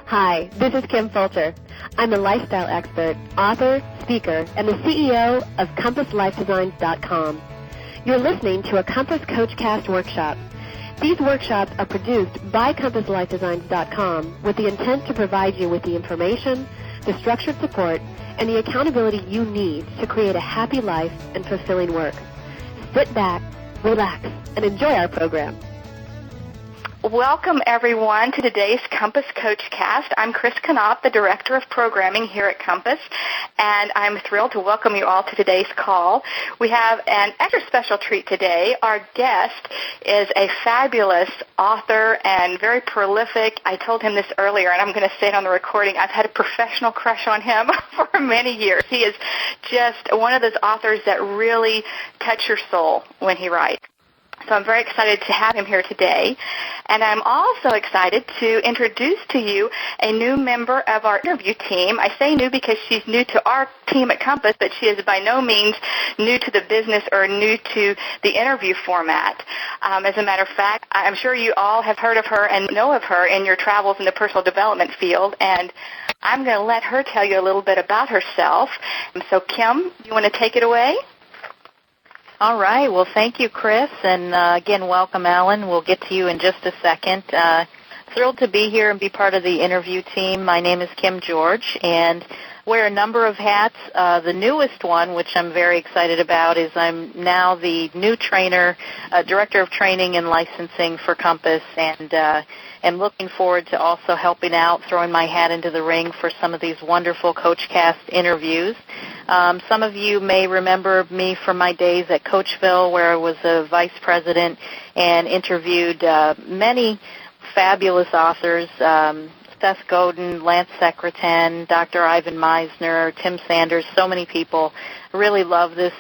Hi, this is Kim Fulcher. I'm a lifestyle expert, author, speaker, and the CEO of CompassLifeDesigns.com. You're listening to a Compass CoachCast workshop. These workshops are produced by CompassLifeDesigns.com with the intent to provide you with the information, the structured support, and the accountability you need to create a happy life and fulfilling work. Sit back, relax, and enjoy our program. Welcome, everyone, to today's Compass CoachCast. I'm Chris Knopf, the Director of Programming here at Compass, and I'm thrilled to welcome you all to today's call. We have an extra special treat today. Our guest is a fabulous author and very prolific. I told him this earlier, and I'm going to say it on the recording. I've had a professional crush on him for many years. He is just one of those authors that really touch your soul when he writes. So I'm very excited to have him here today. And I'm also excited to introduce to you a new member of our interview team. I say new because she's new to our team at Compass, but she is by no means new to the business or new to the interview format. As a matter of fact, I'm sure you all have heard of her and know of her in your travels in the personal development field. And I'm going to let her tell you a little bit about herself. So, Kim, you want to take it away? All right. Well, thank you, Chris. And again, welcome, Alan. We'll get to you in just a second. Thrilled to be here and be part of the interview team. My name is Kim George, and wear a number of hats. The newest one, which I'm very excited about, is I'm now the new trainer, Director of Training and Licensing for Compass, and am looking forward to also helping out, throwing my hat into the ring for some of these wonderful CoachCast interviews. Some of you may remember me from my days at Coachville, where I was a vice president and interviewed many fabulous authors, Seth Godin, Lance Secretan, Dr. Ivan Meisner, Tim Sanders, so many people. I really love this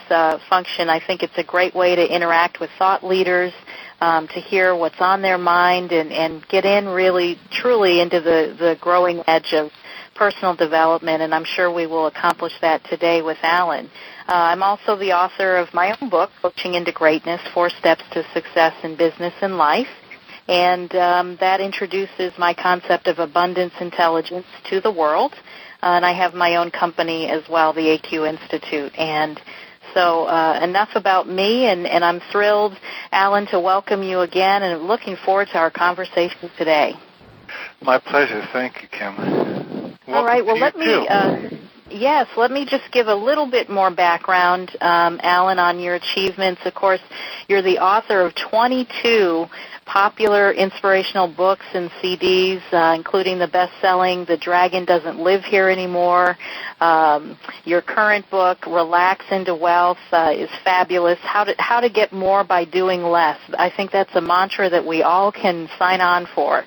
function. I think it's a great way to interact with thought leaders, to hear what's on their mind and get in really, truly into the growing edge of personal development, and I'm sure we will accomplish that today with Alan. I'm also the author of my own book, Coaching into Greatness, 4 Steps to Success in Business and Life, and that introduces my concept of abundance intelligence to the world, and I have my own company as well, the AQ Institute, and so enough about me, and I'm thrilled, Alan, to welcome you again, and looking forward to our conversation today. My pleasure. Thank you, Kim. All right. Well, let me just give a little bit more background, Alan, on your achievements. Of course, you're the author of 22 popular inspirational books and CDs, including the best-selling The Dragon Doesn't Live Here Anymore. Your current book, Relax into Wealth, is fabulous. How to get more by doing less. I think that's a mantra that we all can sign on for.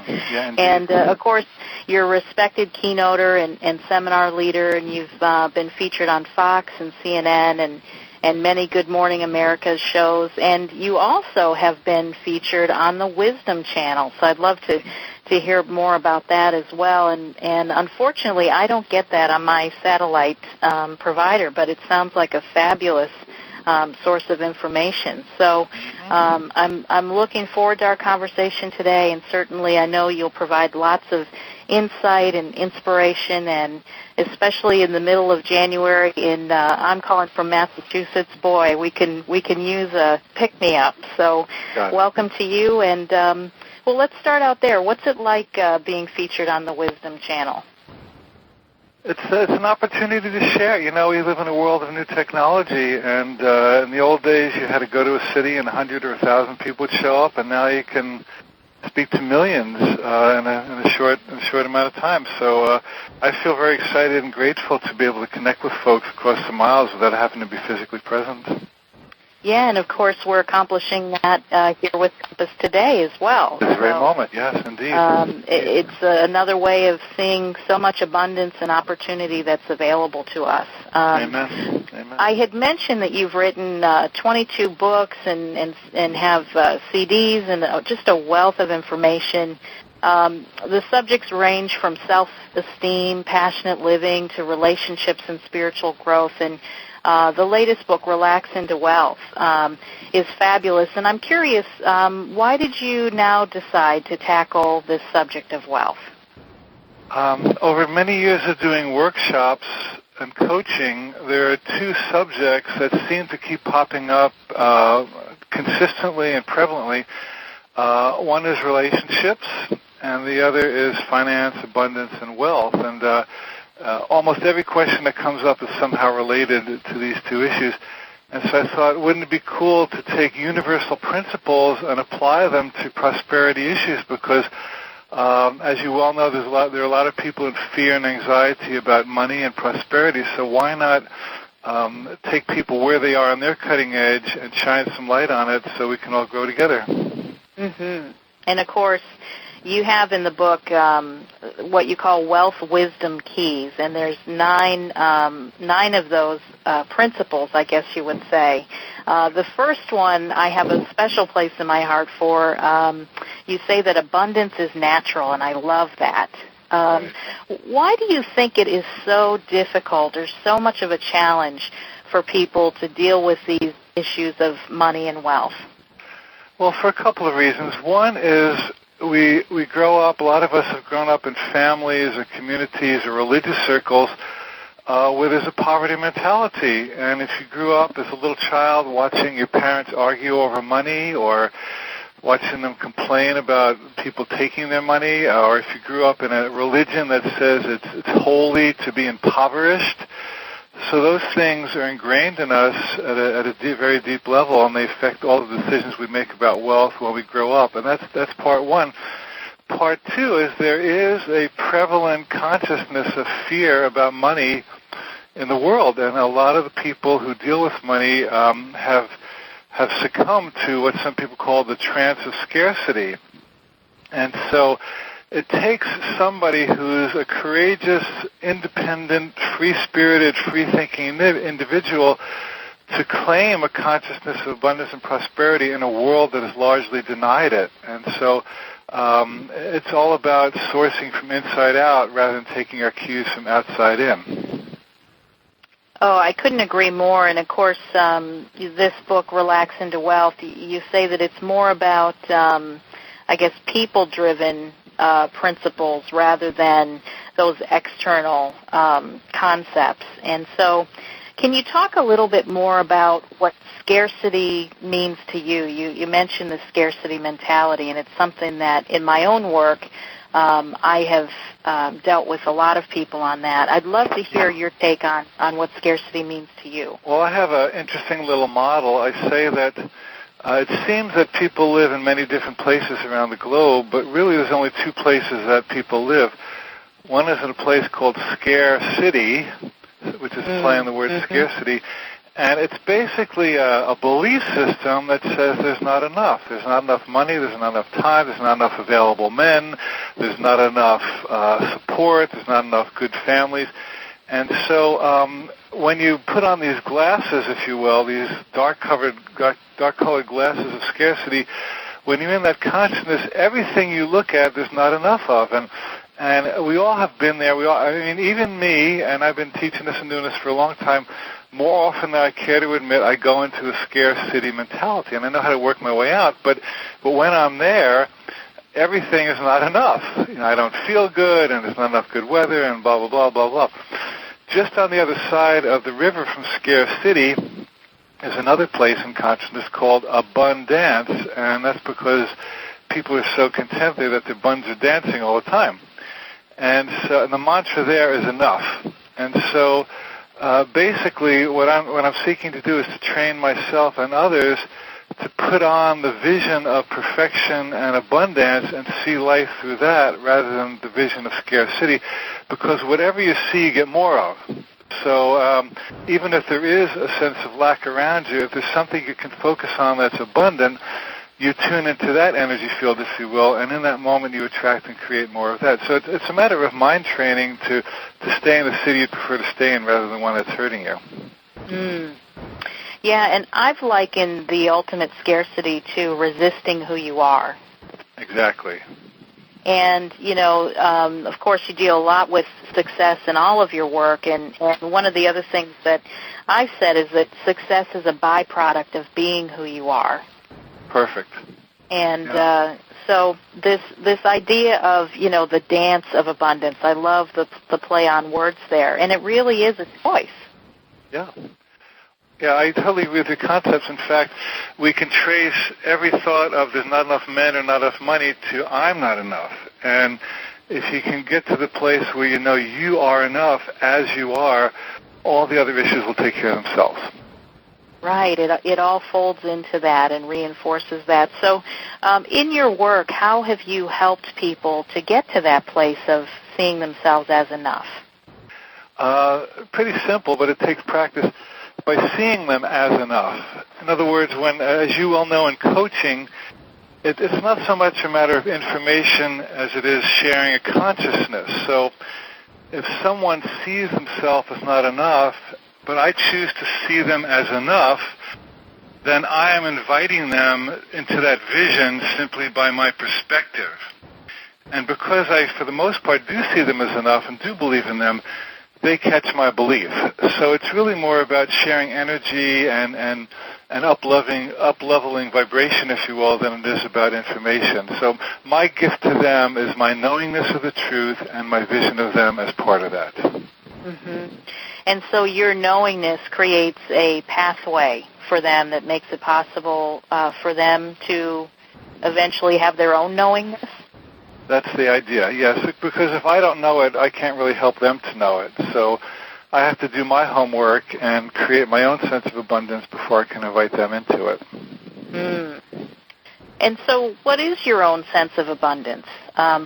Yeah, indeed. And, of course, you're a respected keynoter and seminar leader, and you've been featured on Fox and CNN and many Good Morning America shows. And you also have been featured on the Wisdom Channel, so I'd love to hear more about that as well. And unfortunately, I don't get that on my satellite provider, but it sounds like a fabulous source of information. So I'm looking forward to our conversation today, and certainly I know you'll provide lots of insight and inspiration, and especially in the middle of January I'm calling from Massachusetts. Boy, we can use a pick-me-up. So welcome to you, and well, let's start out there. What's it like being featured on the Wisdom Channel? It's an opportunity to share. You know, we live in a world of new technology, and in the old days you had to go to a city and 100 or 1,000 people would show up, and now you can speak to millions in a short amount of time. So I feel very excited and grateful to be able to connect with folks across the miles without having to be physically present. Yeah, and of course we're accomplishing that here with Compass today as well. This very moment, yes, indeed. It's another way of seeing so much abundance and opportunity that's available to us. Amen. I had mentioned that you've written 22 books and have CDs and just a wealth of information. The subjects range from self-esteem, passionate living, to relationships and spiritual growth, and the latest book, Relax into Wealth, is fabulous. And I'm curious, why did you now decide to tackle this subject of wealth? Over many years of doing workshops and coaching, there are two subjects that seem to keep popping up consistently and prevalently. One is relationships, and the other is finance, abundance, and wealth. And almost every question that comes up is somehow related to these two issues. And so I thought, wouldn't it be cool to take universal principles and apply them to prosperity issues? Because, as you well know, there are a lot of people in fear and anxiety about money and prosperity. So why not take people where they are on their cutting edge and shine some light on it so we can all grow together? Mm-hmm. And, of course, you have in the book what you call wealth wisdom keys, and there's nine of those principles, I guess you would say. The first one I have a special place in my heart for. You say that abundance is natural, and I love that. Why do you think it is so difficult or so much of a challenge for people to deal with these issues of money and wealth? Well, for a couple of reasons. One is we grow up, a lot of us have grown up in families or communities or religious circles where there's a poverty mentality. And if you grew up as a little child watching your parents argue over money or watching them complain about people taking their money, or if you grew up in a religion that says it's holy to be impoverished, so those things are ingrained in us at a very deep level, and they affect all the decisions we make about wealth when we grow up. And that's part one. Part two is there is a prevalent consciousness of fear about money in the world, and a lot of the people who deal with money have succumbed to what some people call the trance of scarcity. And so it takes somebody who's a courageous, independent, free-spirited, free-thinking individual to claim a consciousness of abundance and prosperity in a world that has largely denied it. And so it's all about sourcing from inside out rather than taking our cues from outside in. Oh, I couldn't agree more. And, of course, this book, Relax into Wealth, you say that it's more about, I guess, people-driven principles rather than those external concepts. And so can you talk a little bit more about what scarcity means to you? You mentioned the scarcity mentality, and it's something that in my own work I have dealt with a lot of people on that. I'd love to hear your take on what scarcity means to you. Well, I have an interesting little model. I say that it seems that people live in many different places around the globe, but really there's only two places that people live. One is in a place called Scare City, which is a play on the word scarcity, and it's basically a belief system that says there's not enough. There's not enough money, there's not enough time, there's not enough available men, there's not enough support, there's not enough good families. And so when you put on these glasses, if you will, these dark-colored glasses of scarcity, when you're in that consciousness, everything you look at, there's not enough of. And we all have been there. Even me, and I've been teaching this and doing this for a long time, more often than I care to admit, I go into a scarcity mentality, and I know how to work my way out. But when I'm there, everything is not enough. I don't feel good, and there's not enough good weather, and blah, blah, blah, blah, blah. Just on the other side of the river from Scare City is another place in consciousness called Abundance, and that's because people are so content there that their buns are dancing all the time. And so the mantra there is enough. And so basically what I'm seeking to do is to train myself and others to put on the vision of perfection and abundance and see life through that rather than the vision of scarcity, because whatever you see, you get more of. So even if there is a sense of lack around you, if there's something you can focus on that's abundant, you tune into that energy field, if you will, and in that moment you attract and create more of that. So it's a matter of mind training to stay in the city you'd prefer to stay in rather than one that's hurting you. Yeah, and I've likened the ultimate scarcity to resisting who you are. Exactly. And, of course, you deal a lot with success in all of your work, and one of the other things that I've said is that success is a byproduct of being who you are. Perfect. And So this idea of, the dance of abundance, I love the play on words there, and it really is a choice. Yeah. Yeah, I totally agree with your concepts. In fact, we can trace every thought of there's not enough men or not enough money to I'm not enough. And if you can get to the place where you know you are enough as you are, all the other issues will take care of themselves. Right. It all folds into that and reinforces that. So in your work, how have you helped people to get to that place of seeing themselves as enough? Pretty simple, but it takes practice. By seeing them as enough. In other words, when, as you well know in coaching, it's not so much a matter of information as it is sharing a consciousness. So if someone sees themselves as not enough, but I choose to see them as enough, then I am inviting them into that vision simply by my perspective. And because I, for the most part, do see them as enough and do believe in them, they catch my belief. So it's really more about sharing energy and up-leveling vibration, if you will, than it is about information. So my gift to them is my knowingness of the truth and my vision of them as part of that. Mm-hmm. And so your knowingness creates a pathway for them that makes it possible for them to eventually have their own knowingness? That's the idea, yes, because if I don't know it, I can't really help them to know it. So I have to do my homework and create my own sense of abundance before I can invite them into it. Mm. And so what is your own sense of abundance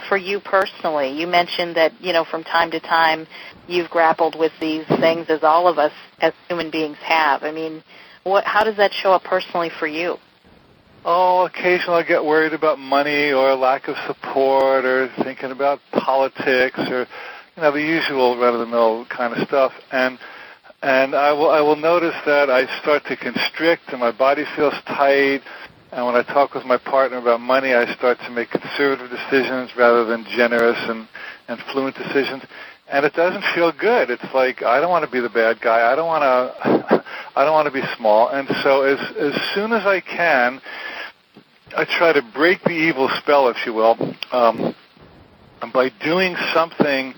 for you personally? You mentioned that, from time to time you've grappled with these things as all of us as human beings have. I mean, how does that show up personally for you? Oh, occasionally I get worried about money or lack of support or thinking about politics or, the usual run-of-the-mill kind of stuff. And I will notice that I start to constrict and my body feels tight. And when I talk with my partner about money, I start to make conservative decisions rather than generous and fluent decisions. And it doesn't feel good. It's like I don't want to be the bad guy. I don't want to be small. And so as soon as I can, I try to break the evil spell, if you will, by doing something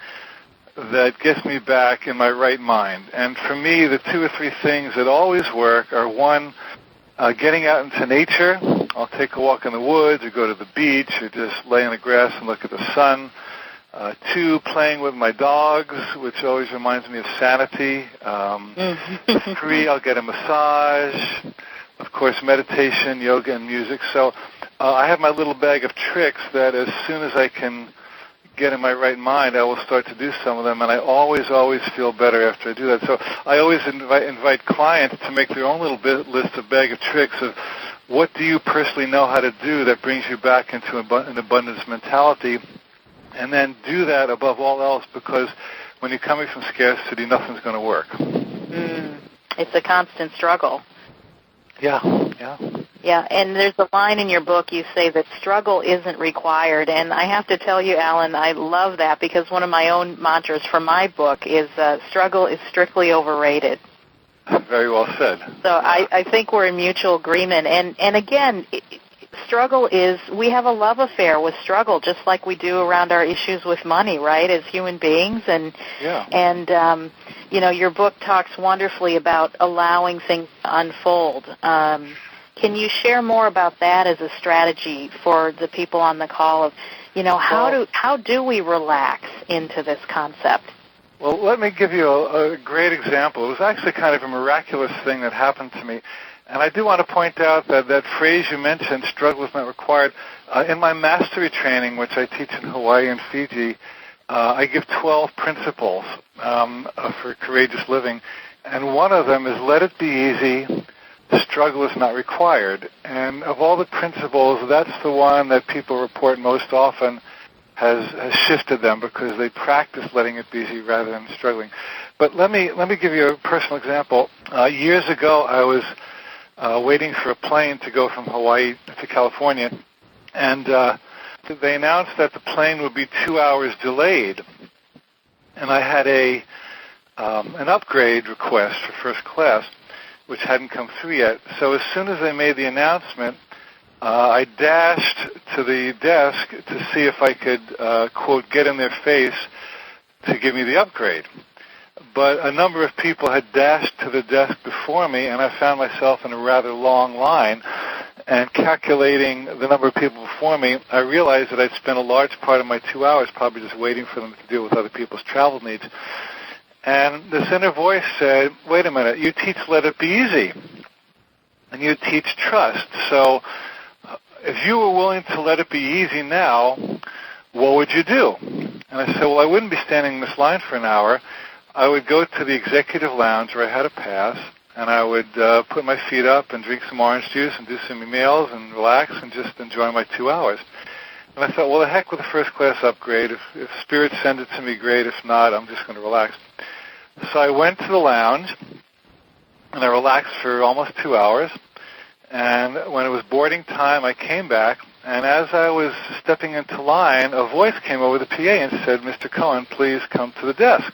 that gets me back in my right mind. And for me, the 2 or 3 things that always work are, 1, getting out into nature. I'll take a walk in the woods or go to the beach or just lay in the grass and look at the sun. 2, playing with my dogs, which always reminds me of sanity. 3, I'll get a massage. Of course, meditation, yoga, and music. So I have my little bag of tricks that as soon as I can get in my right mind, I will start to do some of them, and I always feel better after I do that. So I always invite clients to make their own little list of bag of tricks of what do you personally know how to do that brings you back into an abundance mentality, and then do that above all else, because when you're coming from scarcity, nothing's going to work. It's a constant struggle. Yeah, and there's a line in your book, you say that struggle isn't required, and I have to tell you, Alan, I love that, because one of my own mantras for my book is struggle is strictly overrated. Very well said. So I think we're in mutual agreement, and again, struggle is, we have a love affair with struggle, just like we do around our issues with money, right, as human beings, and your book talks wonderfully about allowing things to unfold. Can you share more about that as a strategy for the people on the call of, how do we relax into this concept? Well, let me give you a great example. It was actually kind of a miraculous thing that happened to me. And I do want to point out that phrase you mentioned, struggle is not required. In my mastery training, which I teach in Hawaii and Fiji, I give 12 principles for courageous living. And one of them is let it be easy. Struggle is not required. And of all the principles, that's the one that people report most often has shifted them because they practice letting it be easy rather than struggling. But let me give you a personal example. Years ago, I was waiting for a plane to go from Hawaii to California, and they announced that the plane would be 2 hours delayed. And I had an upgrade request for first class, which hadn't come through yet. So as soon as they made the announcement, I dashed to the desk to see if I could, quote, get in their face to give me the upgrade. But a number of people had dashed to the desk before me, and I found myself in a rather long line. And calculating the number of people before me, I realized that I'd spent a large part of my 2 hours probably just waiting for them to deal with other people's travel needs. And this inner voice said, wait a minute, you teach Let It Be Easy, and you teach trust. So if you were willing to let it be easy now, what would you do? And I said, well, I wouldn't be standing in this line for an hour. I would go to the executive lounge where I had a pass, and I would put my feet up and drink some orange juice and do some emails and relax and just enjoy my 2 hours. And I thought, well, the heck with the first class upgrade. If Spirit sends it to me, great. If not, I'm just going to relax. So I went to the lounge, and I relaxed for almost 2 hours. And when it was boarding time, I came back, and as I was stepping into line, a voice came over the PA and said, Mr. Cohen, please come to the desk.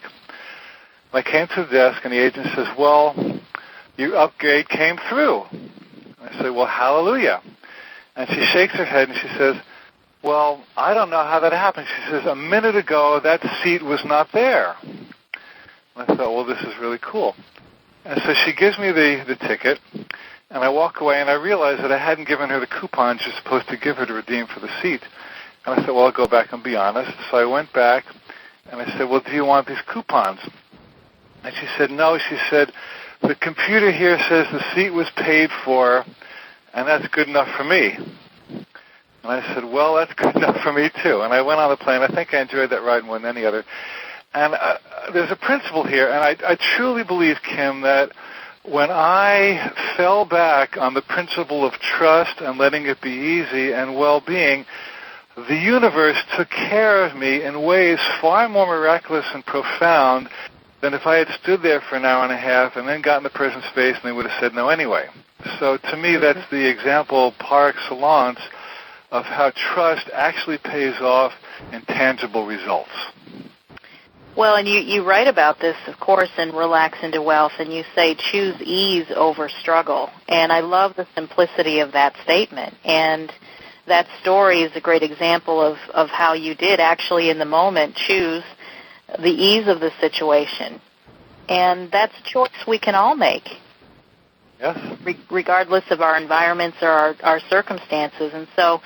I came to the desk, and the agent says, well, your upgrade came through. I said, well, hallelujah. And she shakes her head, and she says, well, I don't know how that happened. She says, a minute ago, that seat was not there. And I thought, well, this is really cool. And so she gives me the ticket, and I walk away, and I realize that I hadn't given her the coupons you're supposed to give her to redeem for the seat. And I said, well, I'll go back and be honest. So I went back, and I said, well, do you want these coupons? And she said, no. She said, the computer here says the seat was paid for, and that's good enough for me. And I said, well, that's good enough for me, too. And I went on the plane. I think I enjoyed that ride more than any other. And there's a principle here, and I truly believe, Kim, that when I fell back on the principle of trust and letting it be easy and well-being, the universe took care of me in ways far more miraculous and profound than if I had stood there for an hour and a half and then gotten the person's face and they would have said no anyway. So to me, that's the example par excellence of how trust actually pays off in tangible results. Well, and you write about this, of course, in Relax into Wealth, and you say choose ease over struggle. And I love the simplicity of that statement. And that story is a great example of how you did actually in the moment choose the ease of the situation. And that's a choice we can all make. Yes. Regardless of our environments or our circumstances. And so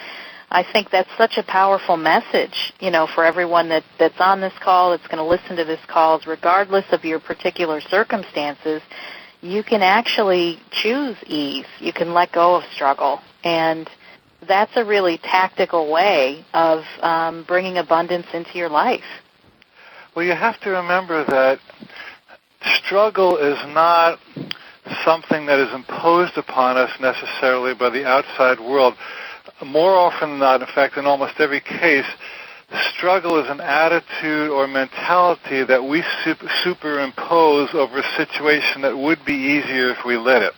I think that's such a powerful message, for everyone that's on this call, that's going to listen to this call, regardless of your particular circumstances, you can actually choose ease. You can let go of struggle. And that's a really tactical way of bringing abundance into your life. Well, you have to remember that struggle is not something that is imposed upon us necessarily by the outside world. More often than not, in fact, in almost every case, struggle is an attitude or mentality that we superimpose over a situation that would be easier if we let it.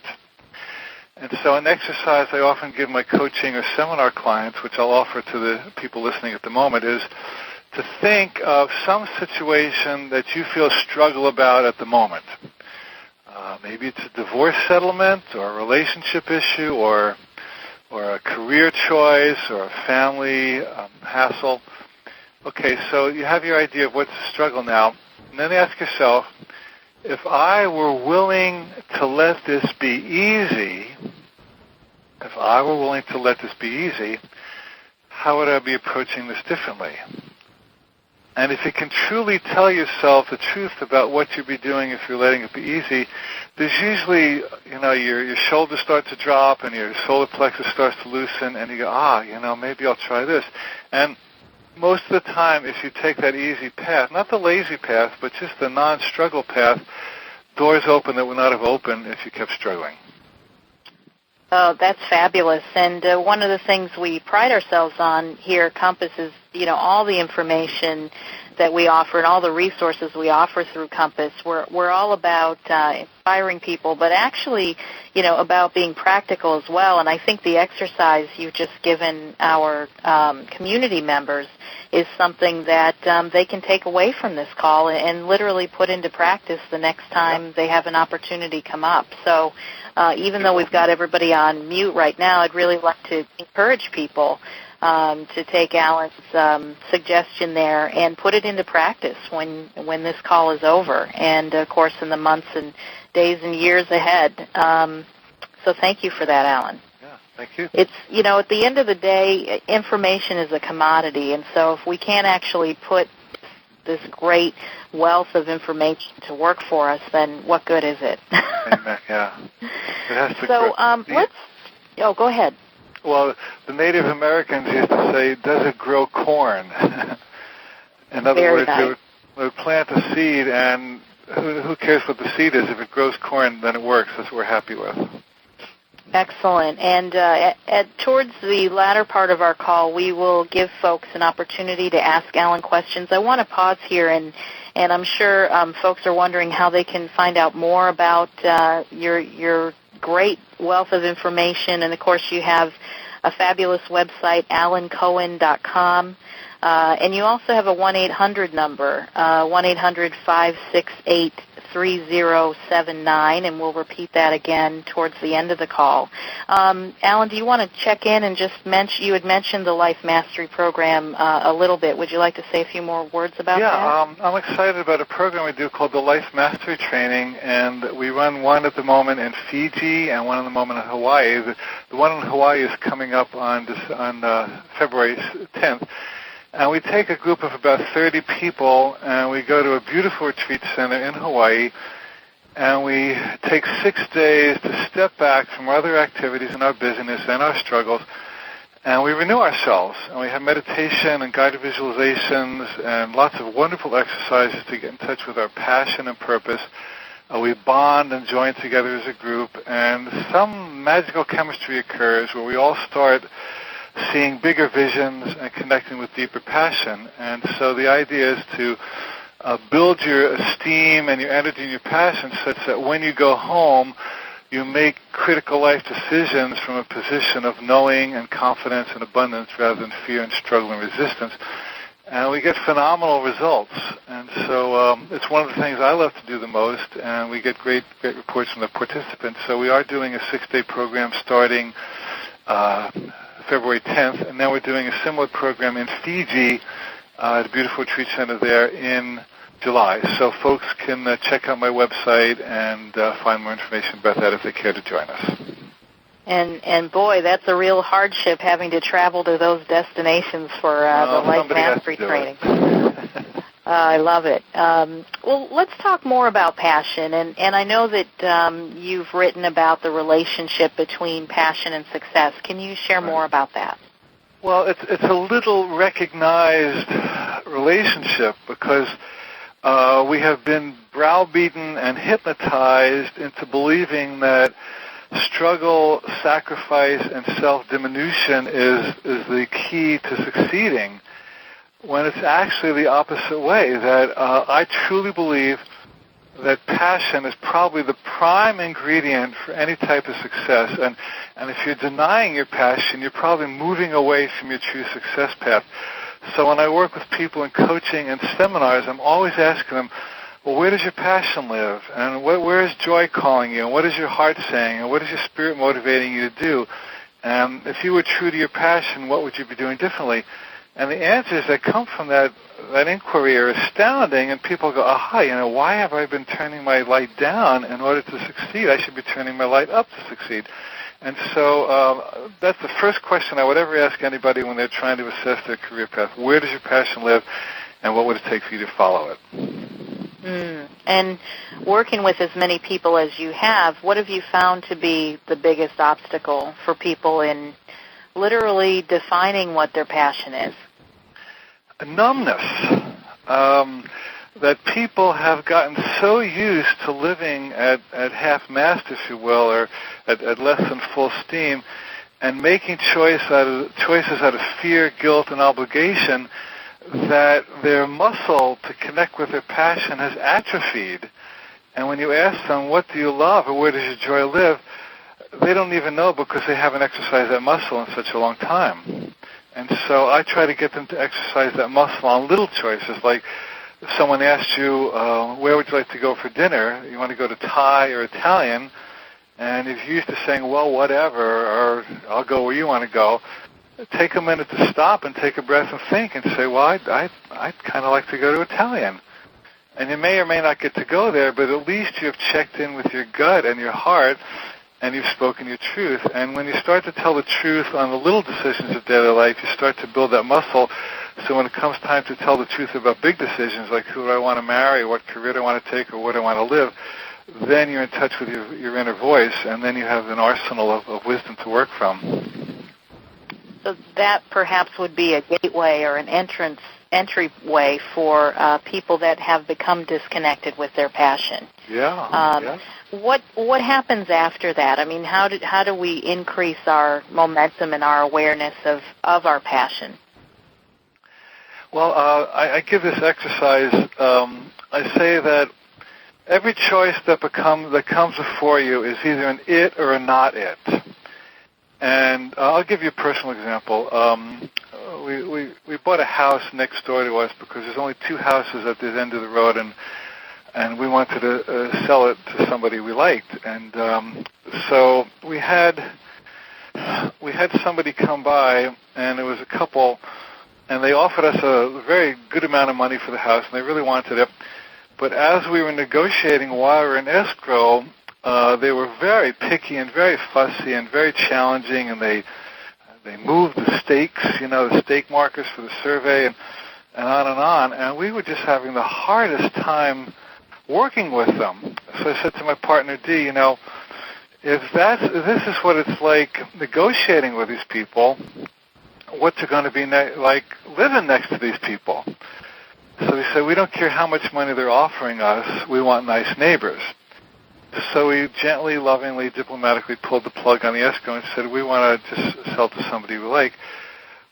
And so an exercise I often give my coaching or seminar clients, which I'll offer to the people listening at the moment, is to think of some situation that you feel struggle about at the moment. Maybe it's a divorce settlement or a relationship issue or a career choice or a family hassle. Okay, so you have your idea of what's the struggle now. And then ask yourself, if I were willing to let this be easy, how would I be approaching this differently? And if you can truly tell yourself the truth about what you'd be doing if you're letting it be easy, there's usually, your shoulders start to drop and your solar plexus starts to loosen and you go, maybe I'll try this. And most of the time, if you take that easy path, not the lazy path, but just the non-struggle path, doors open that would not have opened if you kept struggling. Oh, that's fabulous. And one of the things we pride ourselves on here at Compass is, all the information that we offer and all the resources we offer through Compass. We're all about inspiring people, but actually, about being practical as well. And I think the exercise you've just given our community members is something that they can take away from this call and literally put into practice the next time they have an opportunity come up. So even though we've got everybody on mute right now, I'd really like to encourage people to take Alan's suggestion there and put it into practice when this call is over, and, of course, in the months and days and years ahead. So thank you for that, Alan. Yeah, thank you. It's, at the end of the day, information is a commodity, and so if we can't actually put this great wealth of information to work for us, then what good is it? Amen, yeah. It has to go ahead. Well, the Native Americans used to say, does it grow corn? In other words, they would plant a seed, and who cares what the seed is? If it grows corn, then it works. That's what we're happy with. Excellent. And towards the latter part of our call, we will give folks an opportunity to ask Alan questions. I want to pause here, and I'm sure folks are wondering how they can find out more about your great wealth of information. And, of course, you have a fabulous website, alancohen.com. And you also have a 1-800 number, 1-800-568-3079, and we'll repeat that again towards the end of the call. Alan, do you want to check in and just mention, you had mentioned the Life Mastery Program a little bit. Would you like to say a few more words about that? Yeah, I'm excited about a program we do called the Life Mastery Training, and we run one at the moment in Fiji and one at the moment in Hawaii. The one in Hawaii is coming up on February 10th. And we take a group of about 30 people, and we go to a beautiful retreat center in Hawaii, and we take 6 days to step back from other activities in our business and our struggles, and we renew ourselves. And we have meditation and guided visualizations and lots of wonderful exercises to get in touch with our passion and purpose. We bond and join together as a group, and some magical chemistry occurs where we all start seeing bigger visions and connecting with deeper passion. And so the idea is to build your esteem and your energy and your passion such that when you go home, you make critical life decisions from a position of knowing and confidence and abundance rather than fear and struggle and resistance. And we get phenomenal results. And so it's one of the things I love to do the most, and we get great reports from the participants. So we are doing a 6-day program starting February 10th, and now we're doing a similar program in Fiji at a beautiful retreat center there in July. So folks can check out my website and find more information about that if they care to join us. And boy, that's a real hardship having to travel to those destinations for the Life Mastery training. I love it. Well, let's talk more about passion. And I know that you've written about the relationship between passion and success. Can you share more about that? Well, it's a little recognized relationship because we have been browbeaten and hypnotized into believing that struggle, sacrifice, and self-diminution is the key to succeeding, when it's actually the opposite way, that I truly believe that passion is probably the prime ingredient for any type of success. And if you're denying your passion, you're probably moving away from your true success path. So when I work with people in coaching and seminars, I'm always asking them, well, where does your passion live? And where is joy calling you? And what is your heart saying? And what is your spirit motivating you to do? And if you were true to your passion, what would you be doing differently? And the answers that come from that inquiry are astounding, and people go, aha, why have I been turning my light down in order to succeed? I should be turning my light up to succeed. And so that's the first question I would ever ask anybody when they're trying to assess their career path. Where does your passion live, and what would it take for you to follow it? And working with as many people as you have, what have you found to be the biggest obstacle for people in literally defining what their passion is? Numbness. That people have gotten so used to living at half-mast, if you will, or at less than full steam, and making choices out of fear, guilt, and obligation, that their muscle to connect with their passion has atrophied. And when you ask them, what do you love, or where does your joy live, they don't even know because they haven't exercised that muscle in such a long time. And so I try to get them to exercise that muscle on little choices, like if someone asks you, where would you like to go for dinner? You want to go to Thai or Italian? And if you're used to saying, well, whatever, or I'll go where you want to go, take a minute to stop and take a breath and think and say, well, I'd kind of like to go to Italian. And you may or may not get to go there, but at least you've checked in with your gut and your heart, and you've spoken your truth. And when you start to tell the truth on the little decisions of daily life, you start to build that muscle. So when it comes time to tell the truth about big decisions, like who do I want to marry, what career do I want to take, or where do I want to live, then you're in touch with your inner voice, and then you have an arsenal of wisdom to work from. So that perhaps would be a gateway or an entryway for people that have become disconnected with their passion. Yeah. What happens after that? I mean, how do we increase our momentum and our awareness of our passion? Well, I give this exercise. I say that every choice that comes before you is either an it or a not it. And I'll give you a personal example. We bought a house next door to us because there's only 2 houses at this end of the road, and we wanted to sell it to somebody we liked. And so we had somebody come by, and it was a couple, and they offered us a very good amount of money for the house, and they really wanted it. But as we were negotiating while we were in escrow, they were very picky and very fussy and very challenging, and they moved the stakes, the stake markers for the survey, and on and on. And we were just having the hardest time working with them. So I said to my partner, Dee, if this is what it's like negotiating with these people, what's it going to be like living next to these people? So we said, we don't care how much money they're offering us. We want nice neighbors. So we gently, lovingly, diplomatically pulled the plug on the escrow and said, we want to just sell to somebody we like.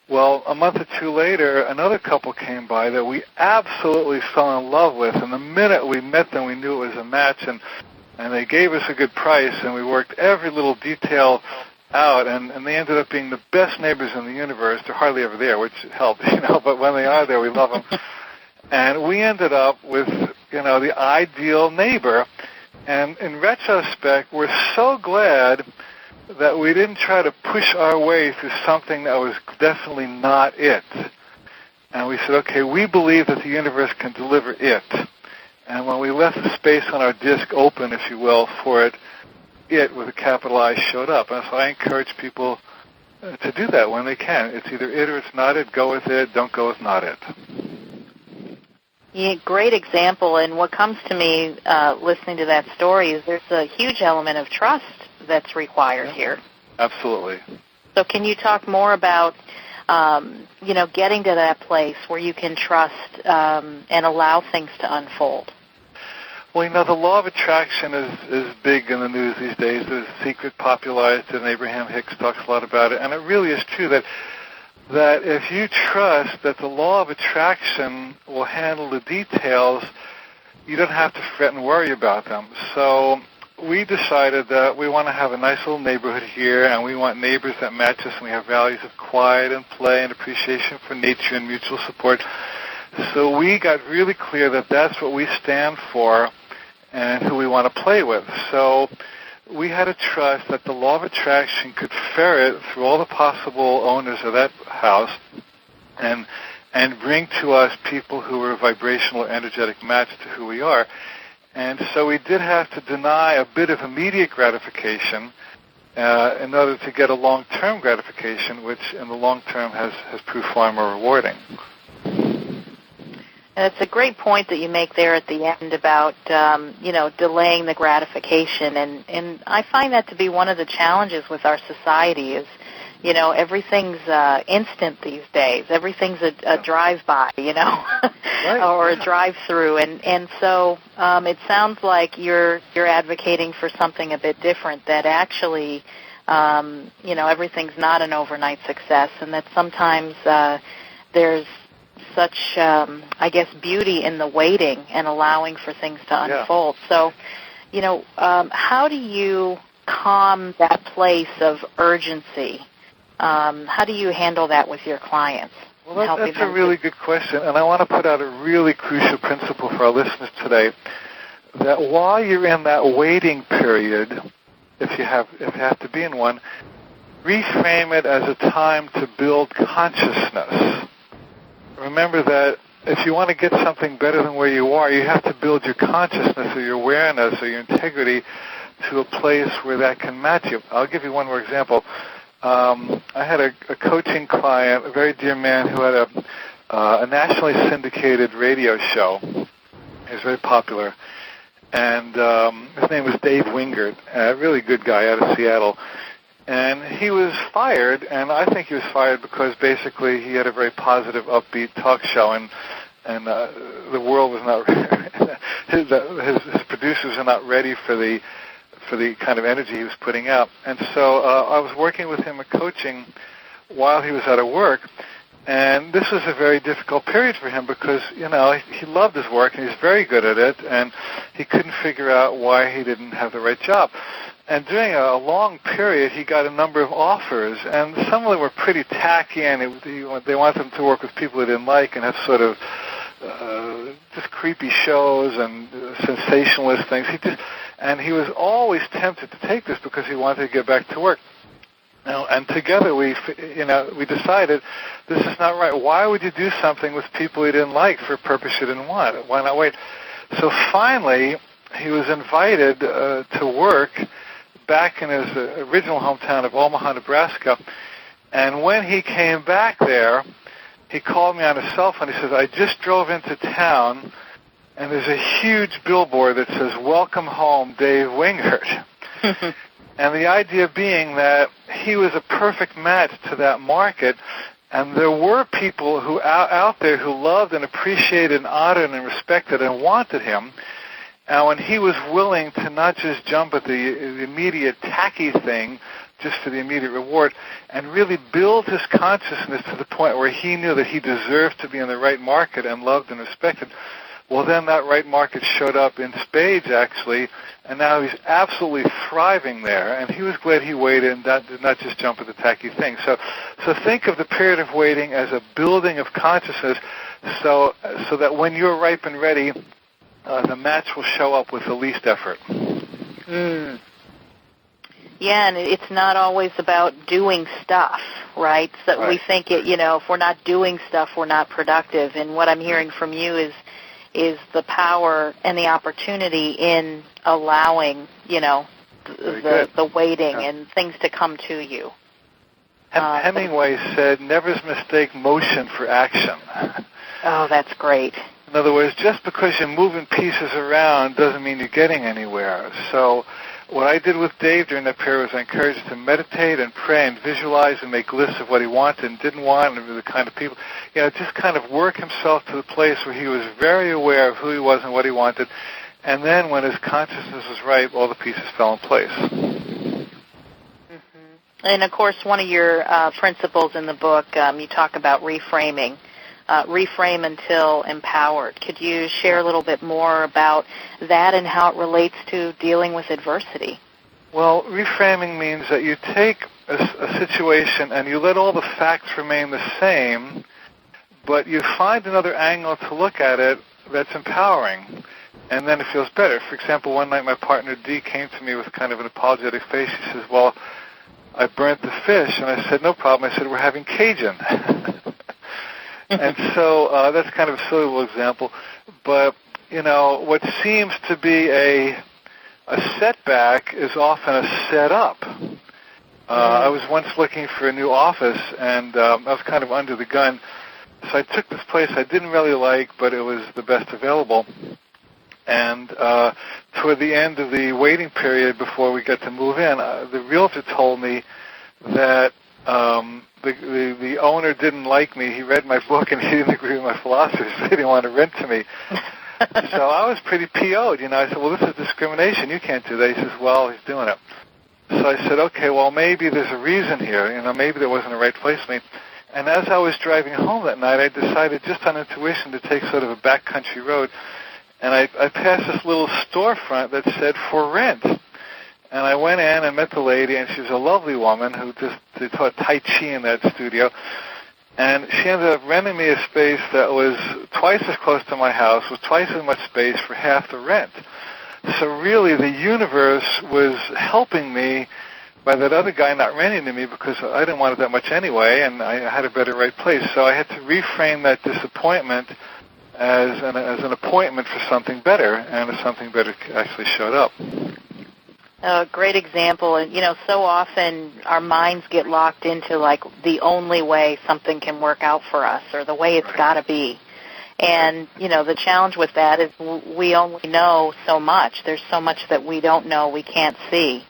Well, a month or 2 later, another couple came by that we absolutely fell in love with. And the minute we met them, we knew it was a match. And they gave us a good price, and we worked every little detail out. And they ended up being the best neighbors in the universe. They're hardly ever there, which helps, but when they are there, we love them. And we ended up with, the ideal neighbor. And in retrospect, we're so glad that we didn't try to push our way through something that was definitely not it. And we said, okay, we believe that the universe can deliver it. And when we left the space on our disk open, if you will, for it with a capital I showed up. And so I encourage people to do that when they can. It's either it or it's not it. Go with it. Don't go with not it. Yeah, great example. And what comes to me listening to that story is there's a huge element of trust that's required here. Absolutely. So can you talk more about, getting to that place where you can trust and allow things to unfold? Well, the law of attraction is big in the news these days. There's Secret popularized, and Abraham Hicks talks a lot about it. And it really is true that if you trust that the law of attraction will handle the details, you don't have to fret and worry about them. So we decided that we want to have a nice little neighborhood here, and we want neighbors that match us, and we have values of quiet and play and appreciation for nature and mutual support. So we got really clear that that's what we stand for and who we want to play with. So we had to trust that the law of attraction could ferret through all the possible owners of that house and bring to us people who were a vibrational or energetic match to who we are. And so we did have to deny a bit of immediate gratification in order to get a long-term gratification, which in the long term has proved far more rewarding. And it's a great point that you make there at the end about, delaying the gratification. And I find that to be one of the challenges with our society is, everything's instant these days. Everything's a drive-by, Right. or a drive-through. And so it sounds like you're advocating for something a bit different, that actually, everything's not an overnight success, and that sometimes there's such, beauty in the waiting and allowing for things to unfold. So, how do you calm that place of urgency How do you handle that with your clients? Well, that's a really good question, and I want to put out a really crucial principle for our listeners today, that while you're in that waiting period, if you have to be in one, reframe it as a time to build consciousness. Remember that if you want to get something better than where you are, you have to build your consciousness or your awareness or your integrity to a place where that can match you. I'll give you one more example. I had a coaching client, a very dear man, who had a nationally syndicated radio show. He was very popular. And his name was Dave Wingert, a really good guy out of Seattle. And he was fired, and I think he was fired because basically he had a very positive, upbeat talk show, and the world was not his producers are not ready for the kind of energy he was putting out. And so I was working with him at coaching while he was out of work, and this was a very difficult period for him because, he loved his work and he was very good at it, and he couldn't figure out why he didn't have the right job. And during a long period, he got a number of offers, and some of them were pretty tacky, and they wanted him to work with people he didn't like and have sort of just creepy shows and sensationalist things. And he was always tempted to take this because he wanted to get back to work. And together we decided this is not right. Why would you do something with people you didn't like for a purpose you didn't want? Why not wait? So finally, he was invited to work back in his original hometown of Omaha, Nebraska. And when he came back there, he called me on his cell phone. He says, I just drove into town, and there's a huge billboard that says, "Welcome home, Dave Wingert." And the idea being that he was a perfect match to that market, and there were people who out there who loved and appreciated and honored and respected and wanted him. And when he was willing to not just jump at the immediate tacky thing just for the immediate reward, and really build his consciousness to the point where he knew that he deserved to be in the right market and loved and respected, well, then that right market showed up in spades, actually, and now he's absolutely thriving there. And he was glad he waited and did not just jump at the tacky thing. So think of the period of waiting as a building of consciousness so that when you're ripe and ready, the match will show up with the least effort. Yeah, and it's not always about doing stuff, right? So right. We think if we're not doing stuff, we're not productive. And what I'm hearing from you is the power and the opportunity in allowing, the waiting and things to come to you. Hemingway said, "Never mistake motion for action." Oh, that's great. In other words, just because you're moving pieces around doesn't mean you're getting anywhere. So what I did with Dave during that period was I encouraged him to meditate and pray and visualize and make lists of what he wanted and didn't want and the kind of people, just kind of work himself to the place where he was very aware of who he was and what he wanted. And then when his consciousness was right, all the pieces fell in place. Mm-hmm. And, of course, one of your principles in the book, you talk about reframing. Reframe until empowered. Could you share a little bit more about that and how it relates to dealing with adversity? Well, reframing means that you take a situation and you let all the facts remain the same, but you find another angle to look at it that's empowering, and then it feels better. For example, one night my partner Dee came to me with kind of an apologetic face. She says, "Well, I burnt the fish," and I said, "No problem." I said, "We're having Cajun." And so that's kind of a silly little example. But, what seems to be a setback is often a setup. I was once looking for a new office, and I was kind of under the gun. So I took this place I didn't really like, but it was the best available. And toward the end of the waiting period before we got to move in, the realtor told me that the owner didn't like me. He read my book and he didn't agree with my philosophy, so he didn't want to rent to me. So I was pretty PO'd. I said, "Well, this is discrimination. You can't do that." He says, "Well, he's doing it." So I said, "Okay, well, maybe there's a reason here. Maybe there wasn't a right place for me." And as I was driving home that night, I decided just on intuition to take sort of a backcountry road. And I passed this little storefront that said "for rent." And I went in and met the lady, and she was a lovely woman who they taught Tai Chi in that studio. And she ended up renting me a space that was twice as close to my house, with twice as much space for half the rent. So really, the universe was helping me by that other guy not renting to me, because I didn't want it that much anyway, and I had a better right place. So I had to reframe that disappointment as an appointment for something better, and something better actually showed up. A great example. And, so often our minds get locked into, like, the only way something can work out for us, or the way it's got to be. And, the challenge with that is we only know so much. There's so much that we don't know, we can't see.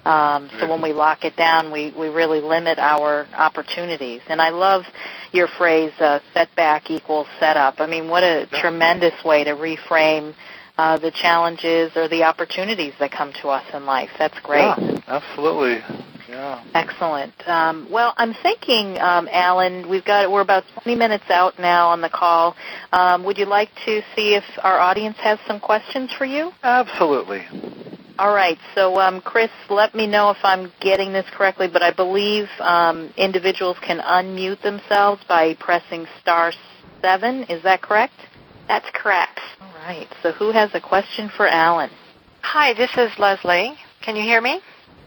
So when we lock it down, we really limit our opportunities. And I love your phrase, setback equals setup. I mean, what a tremendous way to reframe the challenges or the opportunities that come to us in life. That's great. Yeah, absolutely. Yeah. Excellent. Well, I'm thinking, Alan, we're about 20 minutes out now on the call. Would you like to see if our audience has some questions for you? Absolutely. All right. So, Chris, let me know if I'm getting this correctly, but I believe individuals can unmute themselves by pressing *7. Is that correct? That's correct. All right. So who has a question for Alan? Hi, this is Leslie. Can you hear me?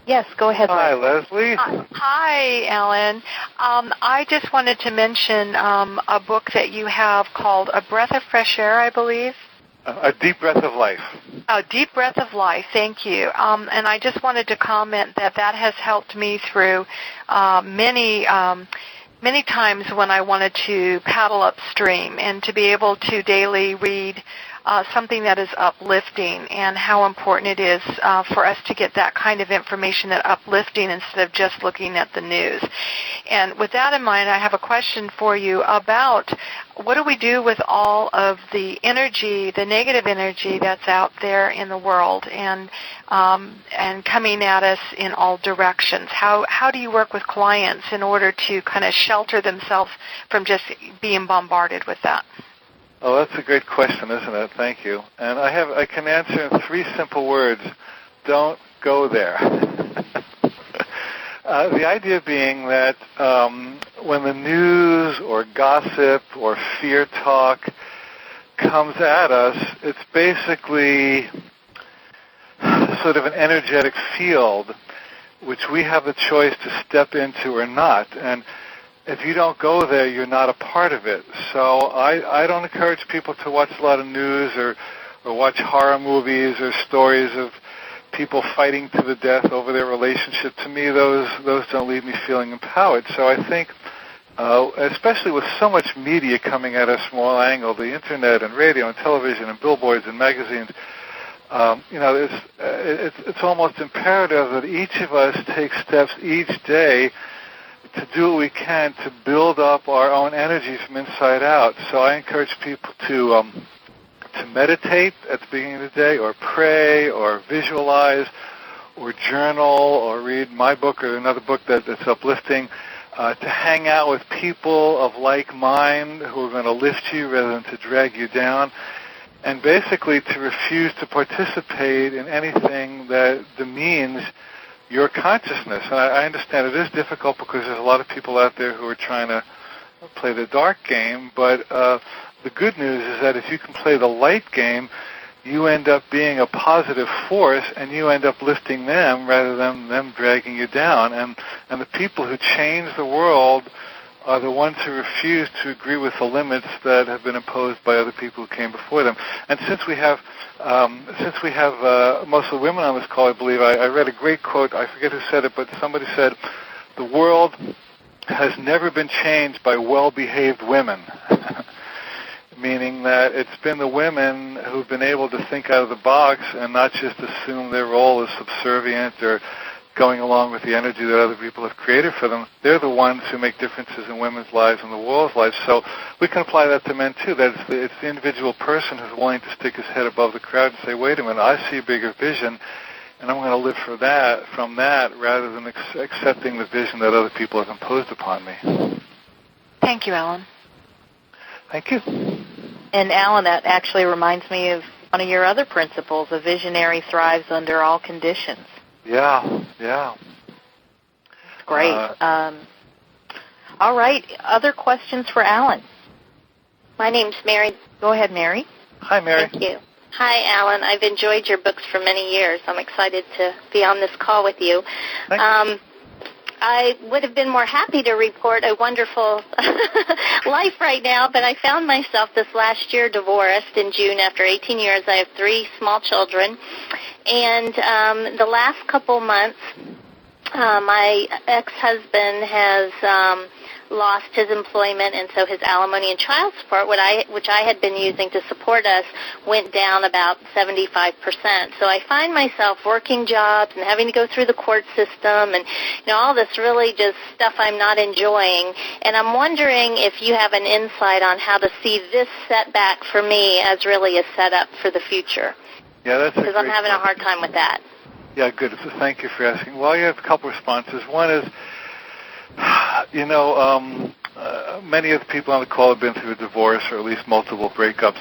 Yes, go ahead. Hi, Leslie. Hi, Alan. I just wanted to mention a book that you have called A Breath of Fresh Air, I believe. A Deep Breath of Life. A Deep Breath of Life, thank you. And I just wanted to comment that has helped me through many times when I wanted to paddle upstream, and to be able to daily read something that is uplifting, and how important it is for us to get that kind of information, that uplifting, instead of just looking at the news. And with that in mind, I have a question for you about what do we do with all of the energy, the negative energy that's out there in the world and coming at us in all directions? How do you work with clients in order to kind of shelter themselves from just being bombarded with that? Oh, that's a great question, isn't it? Thank you. And I can answer in 3 simple words. Don't go there. The idea being that when the news or gossip or fear talk comes at us, it's basically sort of an energetic field which we have the choice to step into or not. And if you don't go there, you're not a part of it. So I don't encourage people to watch a lot of news or watch horror movies or stories of people fighting to the death over their relationship. To me, those don't leave me feeling empowered. So I think, especially with so much media coming at us from all angles, the internet and radio and television and billboards and magazines, it's almost imperative that each of us take steps each day to do what we can to build up our own energy from inside out. So I encourage people to meditate at the beginning of the day, or pray, or visualize, or journal, or read my book or another book that's uplifting, to hang out with people of like mind who are going to lift you rather than to drag you down, and basically to refuse to participate in anything that demeans your consciousness. And I understand it is difficult because there's a lot of people out there who are trying to play the dark game, but the good news is that if you can play the light game, you end up being a positive force, and you end up lifting them rather than them dragging you down. And the people who change the world are the ones who refuse to agree with the limits that have been imposed by other people who came before them. And since we have mostly women on this call, I believe, I read a great quote. I forget who said it, but somebody said, "The world has never been changed by well-behaved women." Meaning that it's been the women who've been able to think out of the box and not just assume their role as subservient or going along with the energy that other people have created for them. They're the ones who make differences in women's lives and the world's lives. So we can apply that to men too. That it's the individual person who's willing to stick his head above the crowd and say, wait a minute, I see a bigger vision, and I'm going to live from that rather than accepting the vision that other people have imposed upon me. Thank you, Alan. Thank you. And Alan, that actually reminds me of one of your other principles: a visionary thrives under all conditions. Yeah. Great. All right. Other questions for Alan? My name's Mary. Go ahead, Mary. Hi, Mary. Thank you. Hi, Alan. I've enjoyed your books for many years. I'm excited to be on this call with you. Thanks. I would have been more happy to report a wonderful life right now, but I found myself this last year divorced in June after 18 years. I have 3 small children. And the last couple months, my ex-husband has lost his employment, and so his alimony and child support, which I had been using to support us, went down about 75%. So I find myself working jobs and having to go through the court system and all this really just stuff I'm not enjoying. And I'm wondering if you have an insight on how to see this setback for me as really a setup for the future. Yeah, that's because I'm having a hard time with that. Yeah, good. So thank you for asking. Well, you have a couple responses. One is, many of the people on the call have been through a divorce or at least multiple breakups.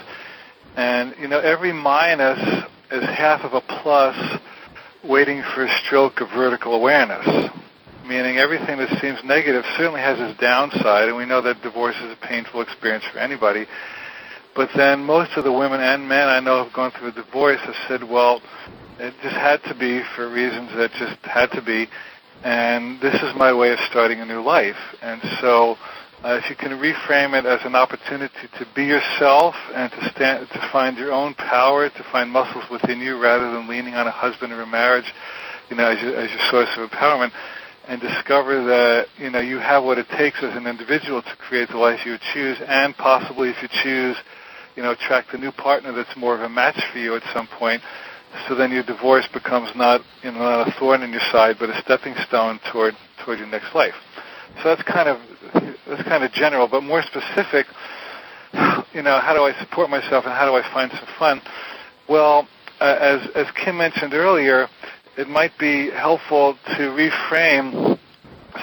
And, every minus is half of a plus waiting for a stroke of vertical awareness, meaning everything that seems negative certainly has its downside, and we know that divorce is a painful experience for anybody. But then most of the women and men I know have gone through a divorce have said, well, it just had to be for reasons that just had to be, and this is my way of starting a new life. And so if you can reframe it as an opportunity to be yourself and to find your own power, to find muscles within you rather than leaning on a husband or a marriage, as your source of empowerment, and discover that, you have what it takes as an individual to create the life you would choose, and possibly if you choose, attract a new partner that's more of a match for you at some point. So then your divorce becomes not a thorn in your side, but a stepping stone toward your next life. So that's kind of general, but more specific. How do I support myself and how do I find some fun? Well, as Kim mentioned earlier, it might be helpful to reframe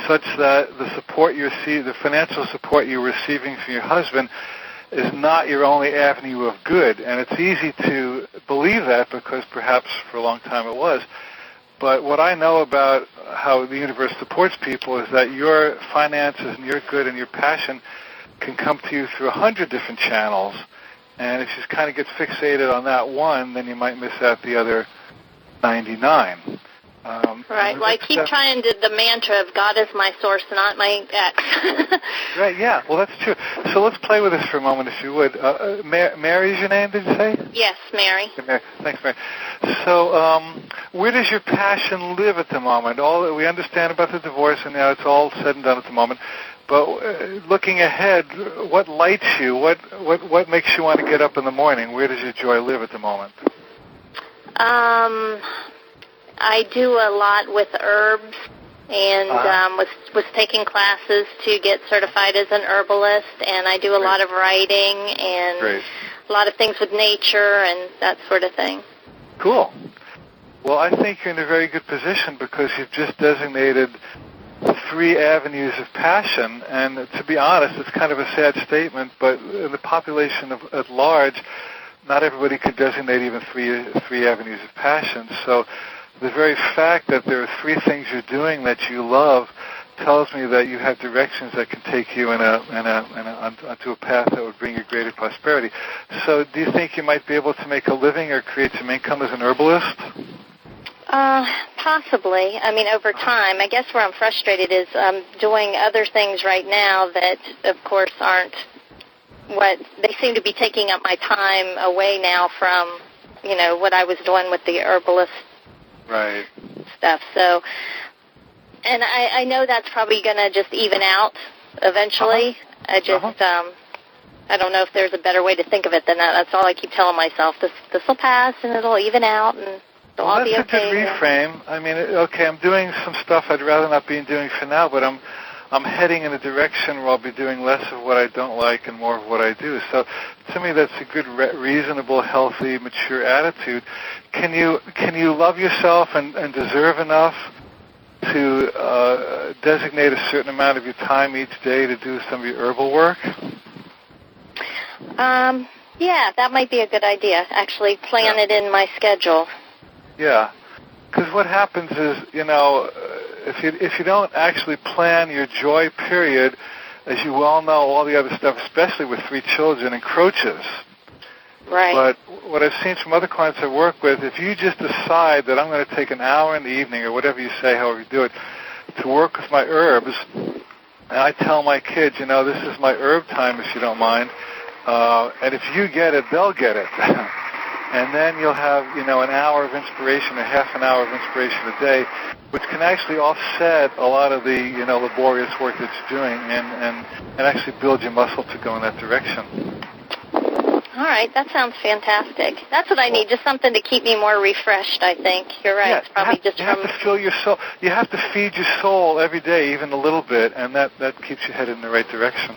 such that the financial support you're receiving from your husband is not your only avenue of good. And it's easy to believe that because perhaps for a long time it was. But what I know about how the universe supports people is that your finances and your good and your passion can come to you through 100 different channels. And if you just kind of get fixated on that one, then you might miss out the other 99. Right. Well, I keep trying the mantra of God is my source, not my ex. Right, yeah. Well, that's true. So let's play with this for a moment, if you would. Mary is your name, did you say? Yes, Mary. Mary. Thanks, Mary. So where does your passion live at the moment? We understand about the divorce, and now it's all said and done at the moment. But looking ahead, what lights you? What makes you want to get up in the morning? Where does your joy live at the moment? I do a lot with herbs, and was taking classes to get certified as an herbalist, and I do a lot of writing and a lot of things with nature and that sort of thing. Cool. Well, I think you're in a very good position because you've just designated 3 avenues of passion, and to be honest, it's kind of a sad statement, but in the population at large, not everybody could designate even three avenues of passion. So the very fact that there are 3 things you're doing that you love tells me that you have directions that can take you onto a path that would bring you greater prosperity. So do you think you might be able to make a living or create some income as an herbalist? Possibly. I mean, over time. I guess where I'm frustrated is doing other things right now that, of course, aren't they seem to be taking up my time away now from, what I was doing with the herbalist stuff. So, and I know that's probably going to just even out eventually. I don't know if there's a better way to think of it than that. That's all I keep telling myself. This will pass and it'll even out and it'll all be okay. That's a good reframe. I mean, I'm doing some stuff I'd rather not be doing for now, but I'm heading in a direction where I'll be doing less of what I don't like and more of what I do. So to me, that's a good, reasonable, healthy, mature attitude. Can you love yourself and deserve enough to designate a certain amount of your time each day to do some of your herbal work? Yeah, that might be a good idea. Actually plan it in my schedule. Yeah. Because what happens is, if you don't actually plan your joy period, as you well know, all the other stuff, especially with 3 children, encroaches. Right. But what I've seen from other clients I work with, if you just decide that I'm going to take an hour in the evening or whatever you say, however you do it, to work with my herbs, and I tell my kids, this is my herb time, if you don't mind, and if you get it, they'll get it. And then you'll have, an hour of inspiration, a half an hour of inspiration a day, which can actually offset a lot of the, laborious work that you're doing and actually build your muscle to go in that direction. All right, that sounds fantastic. That's what I need, just something to keep me more refreshed, I think. You're right. Yeah, it's probably you have to fill your soul. You have to feed your soul every day, even a little bit, and that keeps you headed in the right direction.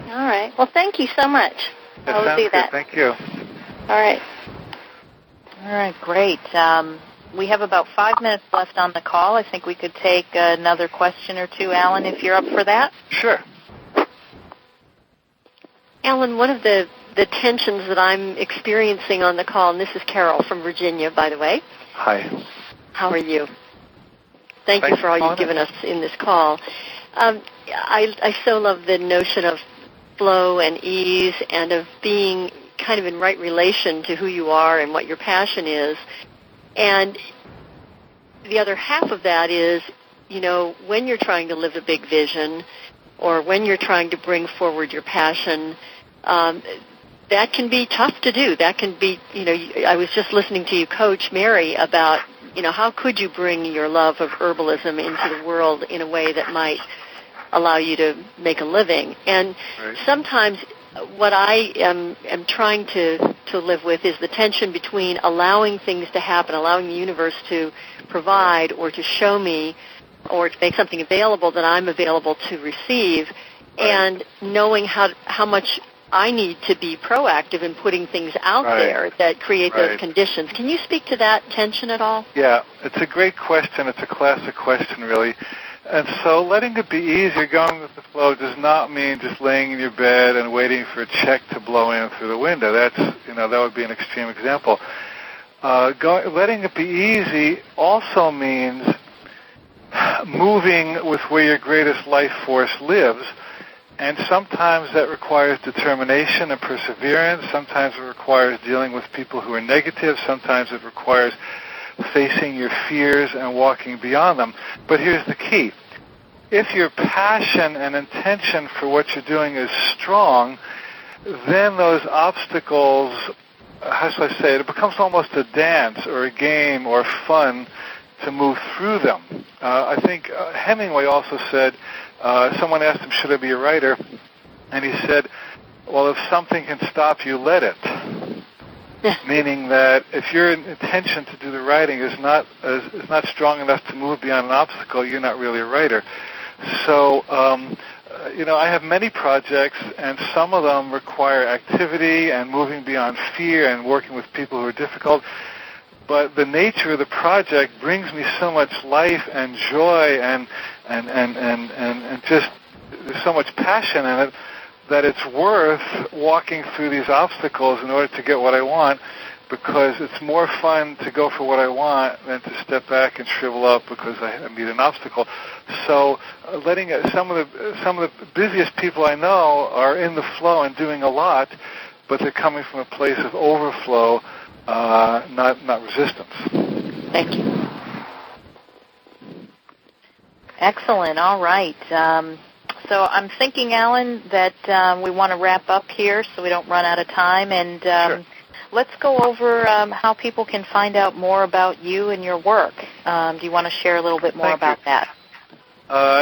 All right. Well, thank you so much. That sounds do that. Good. Thank you. All right. All right, great. We have about 5 minutes left on the call. I think we could take another question or two, Alan, if you're up for that. Sure. Alan, one of the tensions that I'm experiencing on the call, and this is Carol from Virginia, by the way. Hi. How are you? Thank you for all you've given us in this call. I so love the notion of flow and ease and of being kind of in right relation to who you are and what your passion is. And the other half of that is, when you're trying to live a big vision or when you're trying to bring forward your passion, that can be tough to do. That can be, I was just listening to you coach Mary about, how could you bring your love of herbalism into the world in a way that might allow you to make a living. And sometimes what I am trying to live with is the tension between allowing things to happen, allowing the universe to provide or to show me or to make something available that I'm available to receive, and knowing how much I need to be proactive in putting things out there that create those conditions. Can you speak to that tension at all? Yeah, it's a great question. It's a classic question, really. And so letting it be easy, going with the flow, does not mean just laying in your bed and waiting for a check to blow in through the window. That's, that would be an extreme example. Letting it be easy also means moving with where your greatest life force lives. And sometimes that requires determination and perseverance. Sometimes it requires dealing with people who are negative. Sometimes it requires facing your fears and walking beyond them. But here's the key. If your passion and intention for what you're doing is strong, then those obstacles, how should I say it becomes almost a dance or a game or fun to move through them. I think Hemingway also said, someone asked him, should I be a writer? And he said, well, if something can stop you, let it. Meaning that if your intention to do the writing is not strong enough to move beyond an obstacle, you're not really a writer. So, I have many projects, and some of them require activity and moving beyond fear and working with people who are difficult. But the nature of the project brings me so much life and joy and just there's so much passion in it that it's worth walking through these obstacles in order to get what I want, because it's more fun to go for what I want than to step back and shrivel up because I meet an obstacle. So letting some of the busiest people I know are in the flow and doing a lot, but they're coming from a place of overflow, not resistance. Thank you. Excellent. All right. So I'm thinking, Alan, that we want to wrap up here so we don't run out of time. And sure. Let's go over how people can find out more about you and your work. Do you want to share a little bit more about that?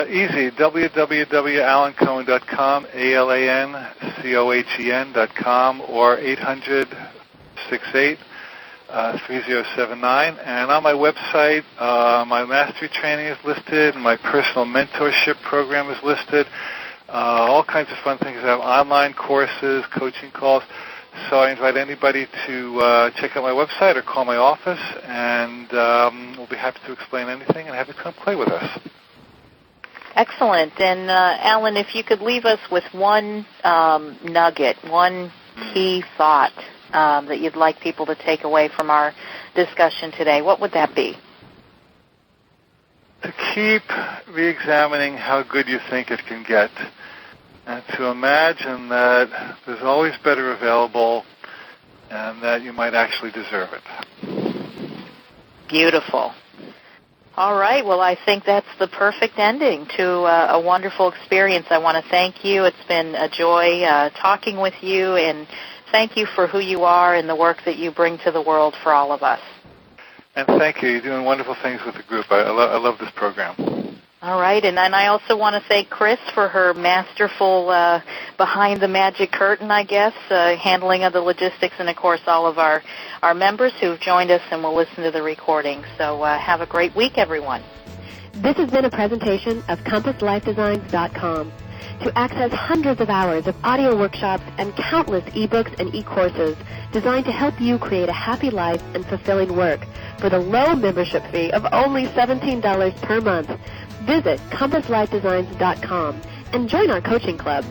Easy. www.alancohen.com, ALANCOHEN.com, or 800-68-3079. And on my website, my mastery training is listed, my personal mentorship program is listed, all kinds of fun things. I have online courses, coaching calls. So I invite anybody to check out my website or call my office, and we'll be happy to explain anything and have you come play with us. Excellent. And Alan, if you could leave us with one nugget, one key thought that you'd like people to take away from our discussion today, what would that be? to keep re-examining how good you think it can get, and to imagine that there's always better available and that you might actually deserve it. Beautiful. All right. Well, I think that's the perfect ending to a wonderful experience. I want to thank you. It's been a joy talking with you, and thank you for who you are and the work that you bring to the world for all of us. And thank you. You're doing wonderful things with the group. I love this program. All right, and I also want to thank Chris for her masterful behind the magic curtain, I guess, handling of the logistics, and, of course, all of our members who've joined us and will listen to the recording. So have a great week, everyone. This has been a presentation of CompassLifeDesigns.com. To access hundreds of hours of audio workshops and countless ebooks and e-courses designed to help you create a happy life and fulfilling work for the low membership fee of only $17 per month, visit CompassLifeDesigns.com and join our coaching club.